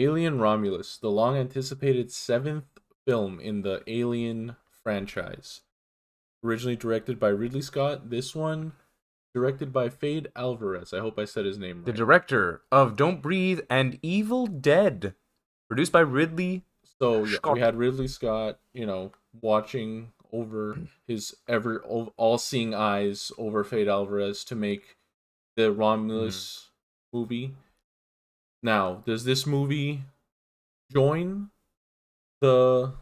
Alien Romulus, the long anticipated seventh film in the Alien franchise. Originally directed by Ridley Scott, this one directed by Fade Alvarez. I hope I said his name The right. director of Don't Breathe and Evil Dead. Produced by Ridley So yeah, we Scott. had Ridley Scott, watching over his ever all-seeing eyes over Fade Alvarez to make the Mhm. Romulus movie. Now, does this movie join the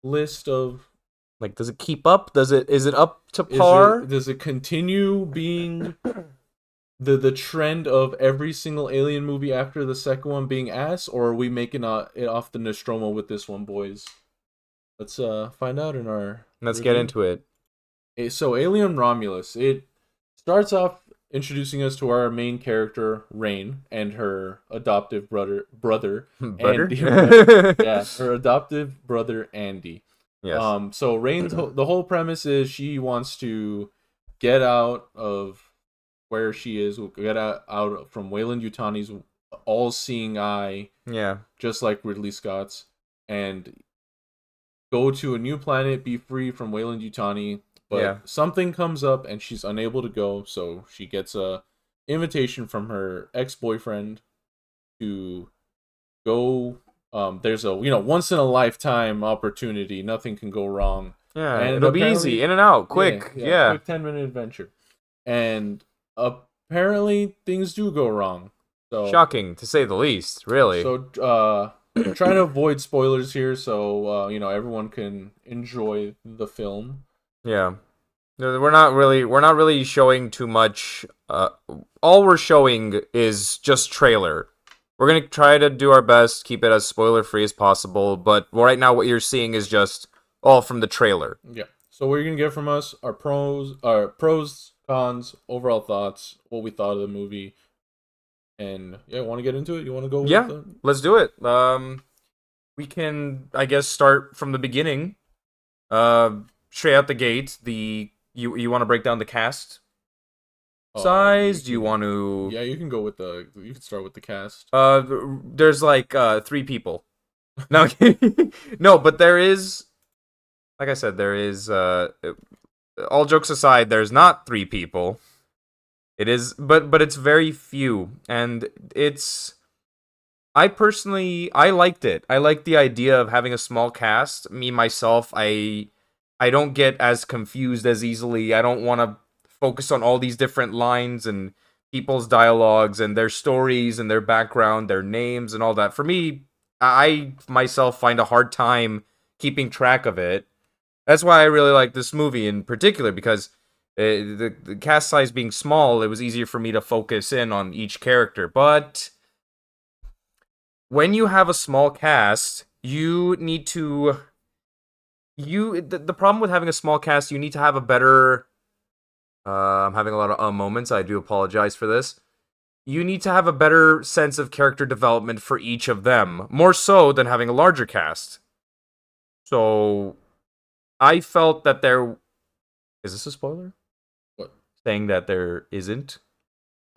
list of Like, does it keep up? Is it up to is it par? does it continue being the trend of every single Alien movie after the second one being ass, or are we making it off the Nostromo with this one, boys? Let's find out in our Let's get review. into it. So Alien Romulus, it starts off introducing us to our main character Rain and her adoptive brother Butter? Andy. Yeah, her adoptive brother Andy. Yes. So Rain's the whole premise is she wants to get out of where she is, get out from Wayland Yutani's all-seeing eye, Yeah. just like Ridley Scott's, and go to a new planet, be free from Wayland Yutani. But Yeah. something comes up and she's unable to go, so she gets a invitation from her ex-boyfriend to go. There's a once in a lifetime opportunity. Nothing can go wrong, Yeah. and It'll be easy. apparently, In and out. yeah, Quick. yeah, Yeah. quick 10-minute adventure, and apparently things do go wrong. So Shocking, to say the least. Really. so I'm trying to avoid spoilers here, so everyone can enjoy the film. Yeah. No, we're not really showing too much. All we're showing is just trailer. We're gonna try to do our best, keep it as spoiler free as possible, but right now what you're seeing is just all from the trailer. Yeah. So what you're gonna get from us are pros, cons, overall thoughts, what we thought of the movie, and yeah, want to get into it? You want to go with Yeah, the let's do it. We can, I guess, start from the beginning. Uh, Straight out the gate. You want to break down the cast you size? Do you can want to? yeah, you can go with you can start with the cast. There's like three people. No, no, but there is. Like I said, there is. All jokes aside, there's not three people. It is, but it's very few, and it's. I personally, I liked it. I like the idea of having a small cast. Me myself, I don't get as confused as easily. I don't want to focus on all these different lines and people's dialogues and their stories and their background, their names and all that. For me, I myself find a hard time keeping track of it. That's why I really like this movie in particular because the cast size being small, it was easier for me to focus in on each character. But when you have a small cast, you need to the problem with having a small cast, you need to have a better I'm having a lot of moments. I do apologize for this. You need to have a better sense of character development for each of them, more so than having a larger cast. So I felt that there is this a spoiler? What? Saying that there isn't?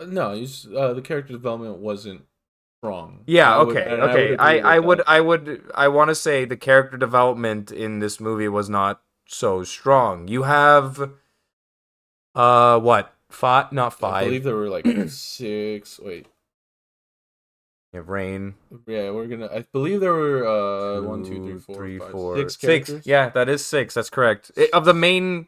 No, the character development wasn't strong. Yeah, I would okay. agree with that. I want to say the character development in this movie was not so strong. You have what? Five, not I believe five. there were like six. Wait, You have Rain. yeah, we're gonna. I believe there were one, two, three, Two, four, three, five, four, six six. characters Yeah, that is six. That's correct. Of the main,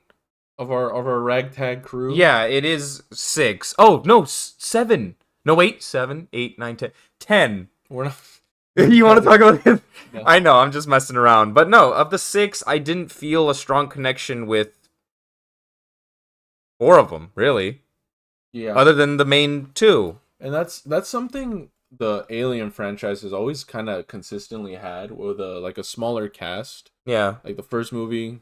of our ragtag crew. yeah, it is six. Oh no, seven. No, wait, seven, eight, nine, 10. 10. We're not. You want to talk about it? No. I know, I'm just messing around. But no, of the six, I didn't feel a strong connection with four of them, really. Yeah, Other than the main two. and that's something the Alien franchise has always kind of consistently had with a smaller cast. Yeah. Like the first movie,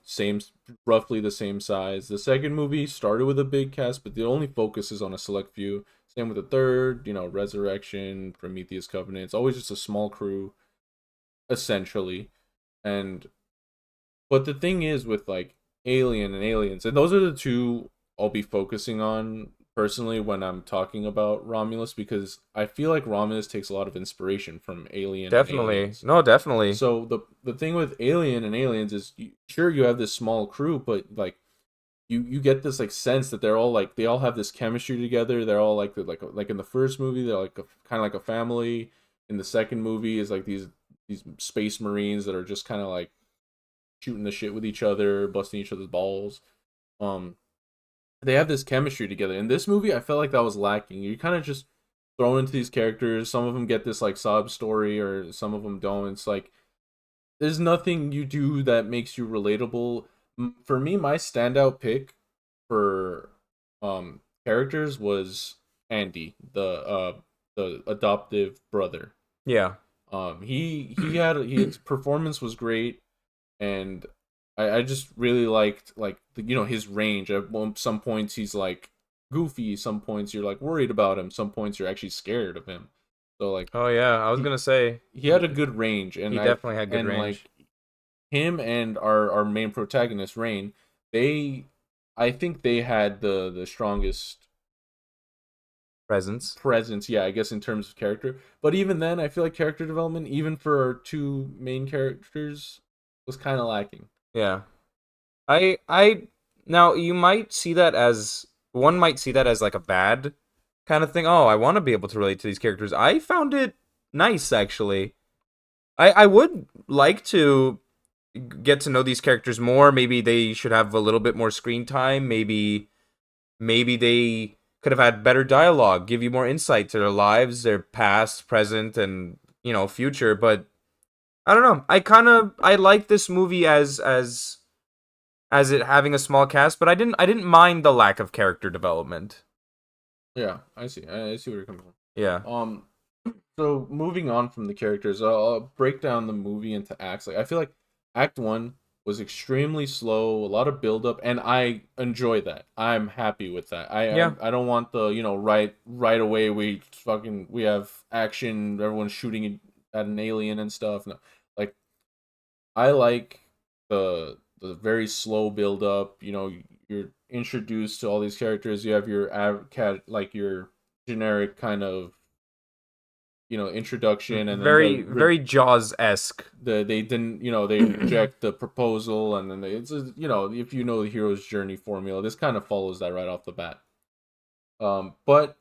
roughly the same size. The second movie started with a big cast, but the only focus is on a select few. Same with the third, Resurrection, Prometheus Covenant. It's always just a small crew, essentially. And but the thing is with like Alien and Aliens, and those are the two I'll be focusing on personally when I'm talking about Romulus because I feel like Romulus takes a lot of inspiration from Alien and Definitely. Aliens. No, definitely. So the thing with Alien and Aliens is sure you have this small crew, but like you get this like sense that they're all like they all have this chemistry together. They're all like in the first movie they're like kind of like a family. In the second movie is like these space marines that are just kind of like shooting the shit with each other, busting each other's balls. Um, they have this chemistry together. In this movie, I felt like that was lacking. You kind of just thrown into these characters. Some of them get this like sob story, or some of them don't. It's like there's nothing you do that makes you relatable. For me, my standout pick for characters was Andy, the adoptive brother. Yeah. He had his performance was great, and I just really liked like his range. At some points he's like goofy, some points you're like worried about him, some points you're actually scared of him. So like Oh yeah, I was he gonna say he had a good range, he definitely had good and range. like him and our main protagonist Rain, they I think they had the strongest Presence. presence, yeah, I guess in terms of character. But even then, I feel like character development, even for our two main characters, was kind of lacking. Yeah. I now you might see that as one might see that as like a bad kind of thing. Oh, I want to be able to relate to these characters. I found it nice actually. I would like to get to know these characters more. Maybe they should have a little bit more screen time. Maybe they could have had better dialogue, give you more insight to their lives, their past, present, and future. But I don't know. I like this movie as it having a small cast, but I didn't mind the lack of character development. Yeah, I see. I see where you're coming Yeah. from. So moving on from the characters, I'll break down the movie into acts. Like I feel like Act One was extremely slow, a lot of build up, and I enjoy that. I'm happy with that. Yeah. I don't want the right away we have action, everyone's shooting at an alien and stuff. No, like I like the very slow build up. You're introduced to all these characters. You have your cat like your generic kind of introduction, and then Very very Jaws esque. they didn't they reject the proposal, and then if you know the hero's journey formula, this kind of follows that right off the bat. But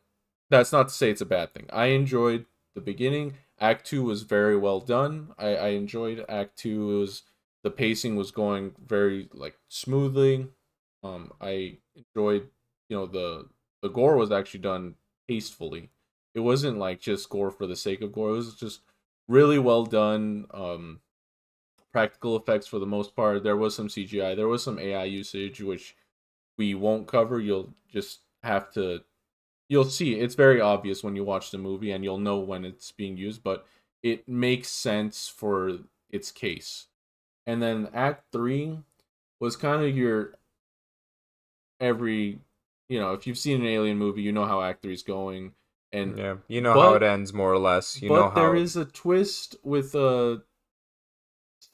that's not to say it's a bad thing. I enjoyed the beginning. Act two was very well done. I enjoyed Act two. It was the pacing was going very like smoothly. I enjoyed the gore was actually done tastefully. It wasn't like just gore for the sake of gore. It was just really well done. Practical effects for the most part. There was some CGI. There was some AI usage, which we won't cover. You'll see. It's very obvious when you watch the movie, and you'll know when it's being used. But it makes sense for its case. And then Act Three was kind of your every if you've seen an alien movie, you know how Act Three is going. And Yeah. You know how it but ends more or less. You know but there how is a twist with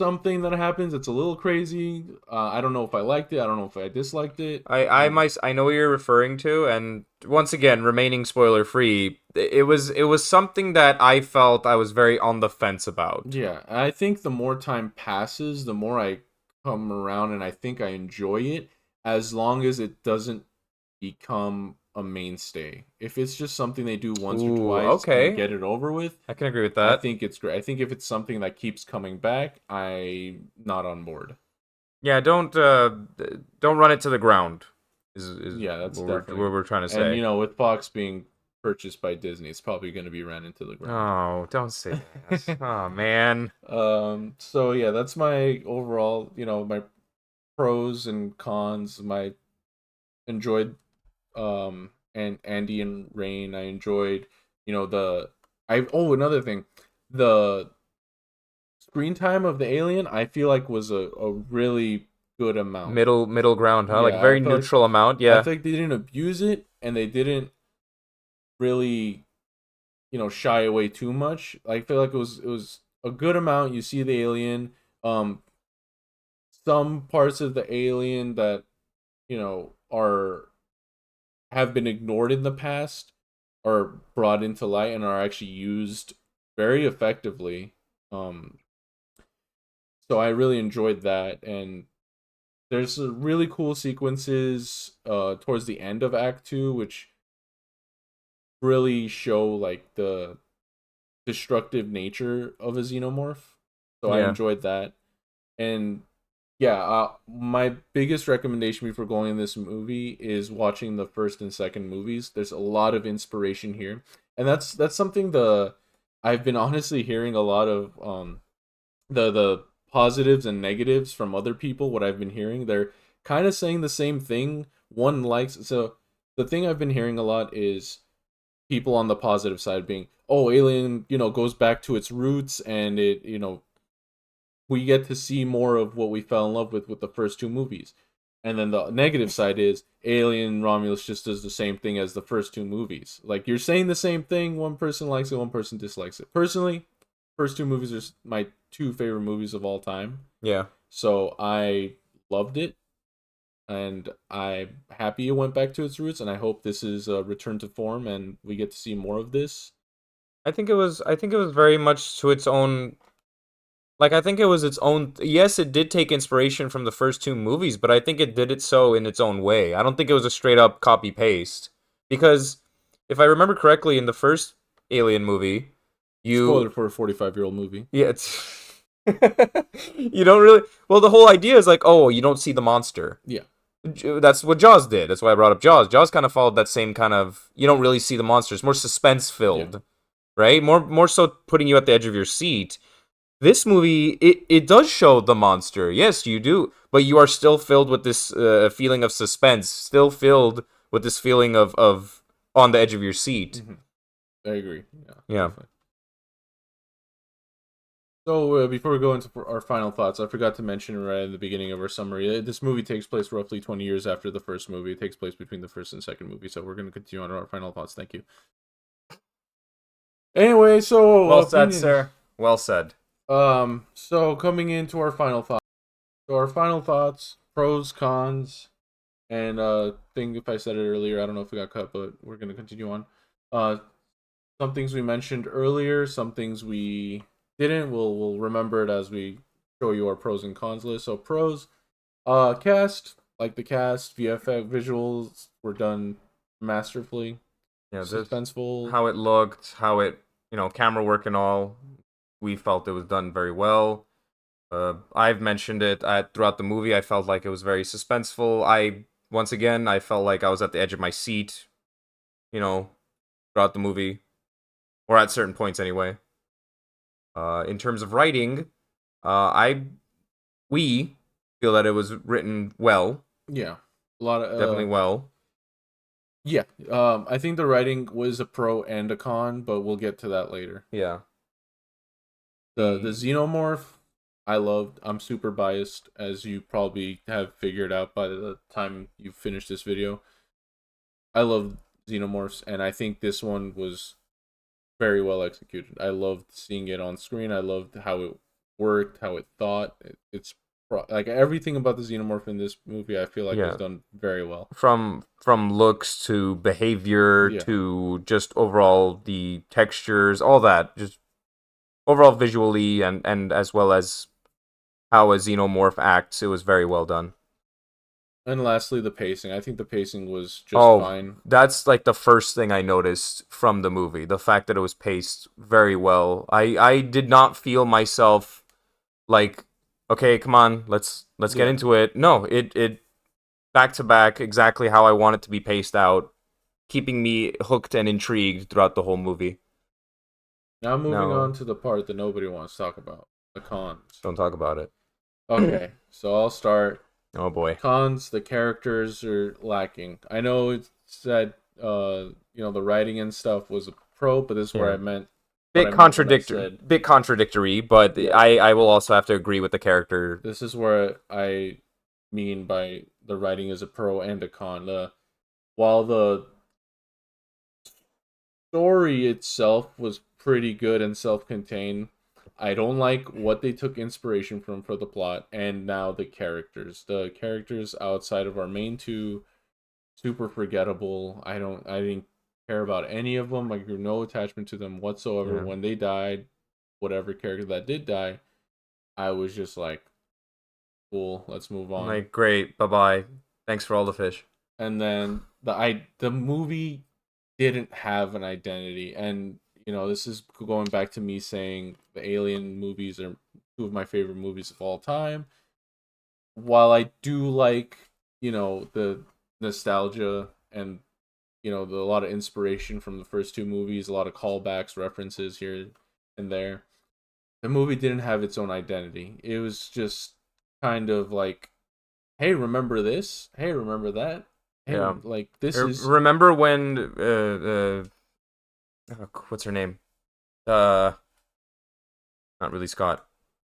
something that happens. It's a little crazy. I don't know if I liked it. I don't know if I disliked it. I know what you're referring to, and once again, remaining spoiler free, it was something that I felt I was very on the fence about. Yeah, I think the more time passes, the more I come around, and I think I enjoy it as long as it doesn't become a mainstay. If it's just something they do once or Ooh, twice and okay. get it over with, I can agree with I that. think it's great. I think if it's something that keeps coming back, I'm not on board. Yeah, don't run it to the ground. Is Yeah, that's what definitely. we're trying to And say. with Fox being purchased by Disney, it's probably going to be ran into the ground. Oh, don't say that. Oh man. So yeah, that's my overall, my pros and cons. My enjoyed and Andy and Rain. I enjoyed, the I oh another thing. The screen time of the alien I feel like was a really good amount. Middle ground, huh? Like a Yeah, very neutral amount. I Yeah. feel like they didn't abuse it, and they didn't really, shy away too much. I feel like it was a good amount. You see the alien, um some parts of the alien that, are have been ignored in the past are brought into light and are actually used very effectively. Um, so I really enjoyed that, and there's really cool sequences towards the end of Act Two, which really show like the destructive nature of a xenomorph. So I Yeah. enjoyed that, and yeah, my biggest recommendation before going in this movie is watching the first and second movies. There's a lot of inspiration here, and that's something the I've been honestly hearing a lot of the positives and negatives from other people. What I've been hearing, they're kind of saying the same thing. One likes so the thing I've been hearing a lot is people on the positive side being, oh, Alien, goes back to its roots, and it, we get to see more of what we fell in love with the first two movies. And then the negative side is Alien Romulus just does the same thing as the first two movies. Like you're saying the same thing, one person likes it, one person dislikes it. Personally, first two movies are my two favorite movies of all time. Yeah. So I loved it, and I'm happy it went back to its roots, and I hope this is a return to form and we get to see more of this. I think it was very much to its own. Like, I think it was its own. Yes, it did take inspiration from the first two movies, but I think it did it so in its own way. I don't think it was a straight up copy paste. Because if I remember correctly, in the first Alien movie, Spoiler you. for a 45-year-old movie. Yeah, it's. You don't really. Well, the whole idea is like, oh, you don't see the monster. Yeah. That's what Jaws did. That's why I brought up Jaws. Jaws kind of followed that same kind of. You don't really see the monster. It's more suspense Yeah. filled, right? More so putting you at the edge of your seat. This movie, it does show the monster. Yes, you do. But you are still filled with this feeling of suspense, still filled with this feeling of on the edge of your seat. Hmm. I agree. Yeah, Yeah. definitely. So before we go into our final thoughts, I forgot to mention right at the beginning of our summary. This movie takes place roughly 20 years after the first movie. It takes place between the first and second movie. So we're going to continue on our final thoughts. Thank you. Anyway, so Well said, opinions. sir. Well said. So coming into our final thoughts. So our final thoughts, pros, cons, and thing if I said it earlier, I don't know if we got cut, but we're gonna continue on. Uh, some things we mentioned earlier, some things we didn't. We'll remember it as we show you our pros and cons list. So pros, cast, like the cast, VFX visuals were done masterfully, Yeah, this suspenseful. how it looked, how it, camera work and all. We felt it was done very well. I've mentioned it throughout the movie. I felt like it was very suspenseful. Once again, I felt like I was at the edge of my seat, you know, throughout the movie, or at certain points anyway. In terms of writing, I we feel that it was written well, Yeah, a lot of definitely well. yeah. I think the writing was a pro and a con, but we'll get to that later. Yeah. The The xenomorph I loved. I'm super biased, as you probably have figured out by the time you finish this video. I love xenomorphs, and I think this one was very well executed. I loved seeing it on screen. I loved how it worked, how it thought. It's like everything about the xenomorph in this movie. I feel like was yeah, done very well. from looks to behavior Yeah, to just overall the textures, all that, just overall visually and as well as how a xenomorph acts, it was very well done. and lastly, the pacing. I think the pacing was just Oh, fine. that's like the first thing I noticed from the movie, the fact that it was paced very well. I did not feel myself like, okay, come on, let's get Yeah. into it. No, it back to back exactly how I want it to be paced out, keeping me hooked and intrigued throughout the whole movie. Now moving on Now, to the part that nobody wants to talk about, the cons. don't talk about it. Okay, so I'll start. Oh boy. Cons, the characters are lacking. I know it said the writing and stuff was a pro, but this is where Yeah. I meant what Bit I meant when I contradictory, said bit contradictory, but yeah. I will also have to agree with the character. This is where I mean by the writing is a pro and a con. While the story itself was pretty good and self-contained, I don't like what they took inspiration from for the plot, and now the characters. The characters outside of our main two super forgettable. I didn't care about any of them. Like, no attachment to them whatsoever. Yeah. When they died, whatever character that did die, I was just like, cool, let's move on. Like, great, bye bye. Thanks for all the fish. And then the movie didn't have an identity, and this is going back to me saying the Alien movies are two of my favorite movies of all time. While I do like the nostalgia and a lot of inspiration from the first two movies, a lot of callbacks, references here and there, the movie didn't have its own identity. It was just kind of like, hey, remember this? Hey, remember that? Hey, Yeah. like this is Remember when what's her name? Uh, Not really Scott.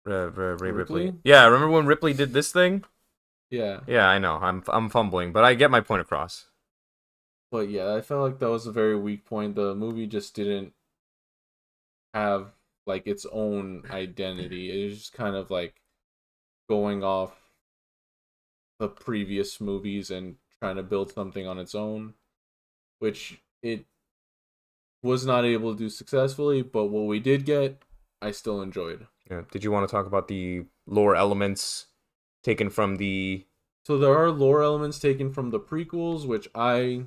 Ray Ripley. Ripley? Yeah, remember when Ripley did this thing? Yeah. Yeah, I know. I'm fumbling, but I get my point across. But yeah, I felt like that was a very weak point. The movie just didn't have like its own identity. It was just kind of like going off the previous movies and trying to build something on its own, which it was not able to do successfully, but what we did get, I still enjoyed. Yeah. Did you want to talk about the lore elements taken from the? So there are lore elements taken from the prequels, which I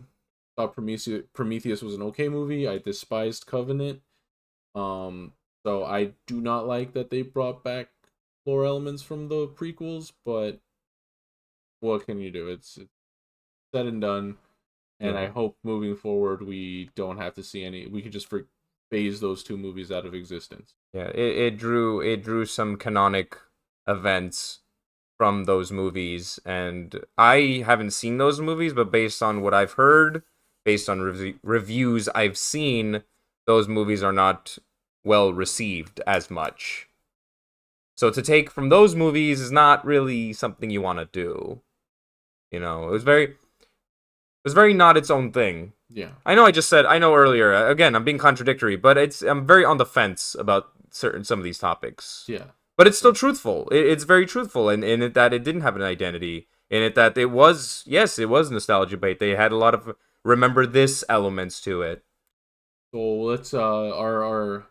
thought Prometheus was an okay movie. I despised Covenant. So I do not like that they brought back lore elements from the prequels, but what can you do? It's said and done, and I Yeah. hope moving forward we don't have to see any. We could just phase those two movies out of existence. Yeah, it drew some canonic events from those movies, and I haven't seen those movies, but based on what I've heard, based on reviews I've seen, those movies are not well received as much. So to take from those movies is not really something you want to do. It was very not its own thing. Yeah, I know I just said I know earlier. Again, I'm being contradictory, but I'm very on the fence about some of these topics. yeah, But it's still truthful. It's very truthful in it that it didn't have an identity. In it that it was, yes, it was nostalgia bait. They had a lot of remember this elements to it. So let's our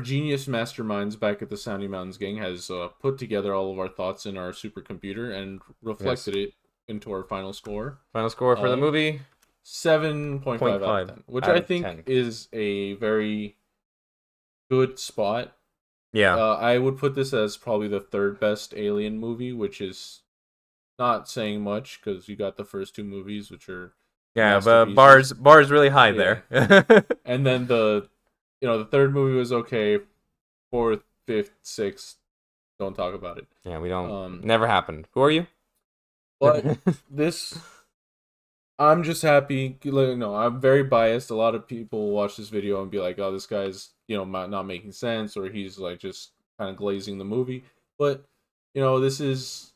genius masterminds back at the Sounding Mountains gang has put together all of our thoughts in our supercomputer and Yes. reflected it into our final score Final score for the of movie 7.5 out of 10, which out I of think 10. is a very good spot. Yeah. I would put this as probably the third best Alien movie, which is not saying much because you got the first two movies, which are Yeah, but masterpieces. bars really high Yeah, there. and then the third movie was okay. Fourth, fifth, sixth, don't talk about it. Yeah, we don't. Um, Never happened. Who are you? but this, I'm just happy. No, I'm very biased. A lot of people watch this video and be like, "Oh, this guy's not making sense," or he's like just kind of glazing the movie. But this is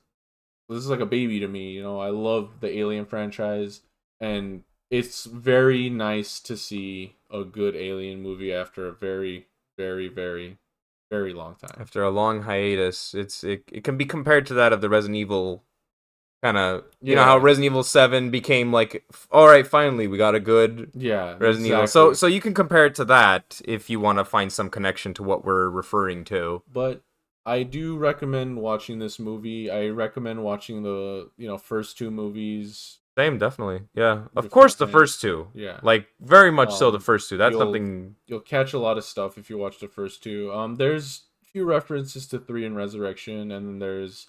like a baby to me. I love the Alien franchise, and it's very nice to see a good Alien movie after a very, very, very, very long time. After a long hiatus, it can be compared to that of the Resident Evil kind of. You know how Yeah, Resident Evil 7 became like, all right, finally we got a good yeah, Resident Evil. So exactly. so you can compare it to that if you want to find some connection to what we're referring to. But I do recommend watching this movie. I recommend watching the first two movies Same, definitely. Yeah. Of course the beforehand. first two. Yeah. Like very much so the Um, first two. That's you'll something. you'll catch a lot of stuff if you watch the first two. There's a few references to three and Resurrection, and then there's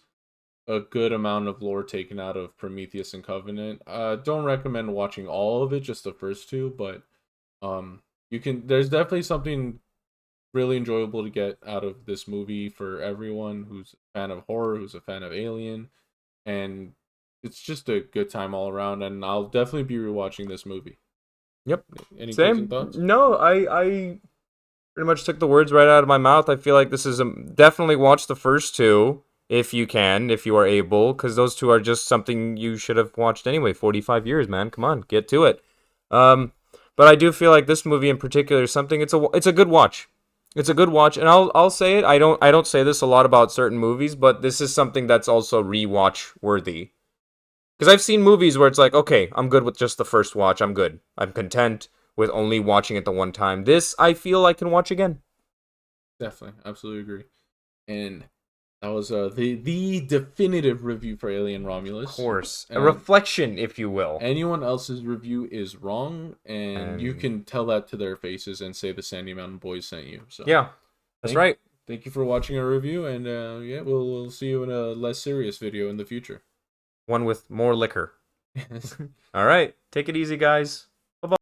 a good amount of lore taken out of Prometheus and Covenant. Don't recommend watching all of it, just the first two, but you can. There's definitely something really enjoyable to get out of this movie for everyone who's a fan of horror, who's a fan of Alien, and it's just a good time all around. And I'll definitely be rewatching this movie. Yep. Any closing Same. thoughts? No, I pretty much took the words right out of my mouth. I feel like this is definitely watch the first two if you can, if you are able, because those two are just something you should have watched anyway. 45 years, man. Come on, get to it. Um, but I do feel like this movie in particular is something. It's a good watch. It's a good watch, and I'll say it. I don't say this a lot about certain movies, but this is something that's also rewatch worthy. Because I've seen movies where it's like, okay, I'm good with just the first watch. I'm good. I'm content with only watching it the one time. This, I feel I can watch again. Definitely, absolutely agree. And that was the definitive review for Alien Of Romulus. course. A And reflection, if you will. anyone else's review is wrong, and you And can tell that to their faces and say the Sandy Mountain Boys sent you. So yeah, that's thank right. thank you for watching our review, and yeah, we'll see you in a less serious video in the future. One with more liquor. All right. Take it easy, guys.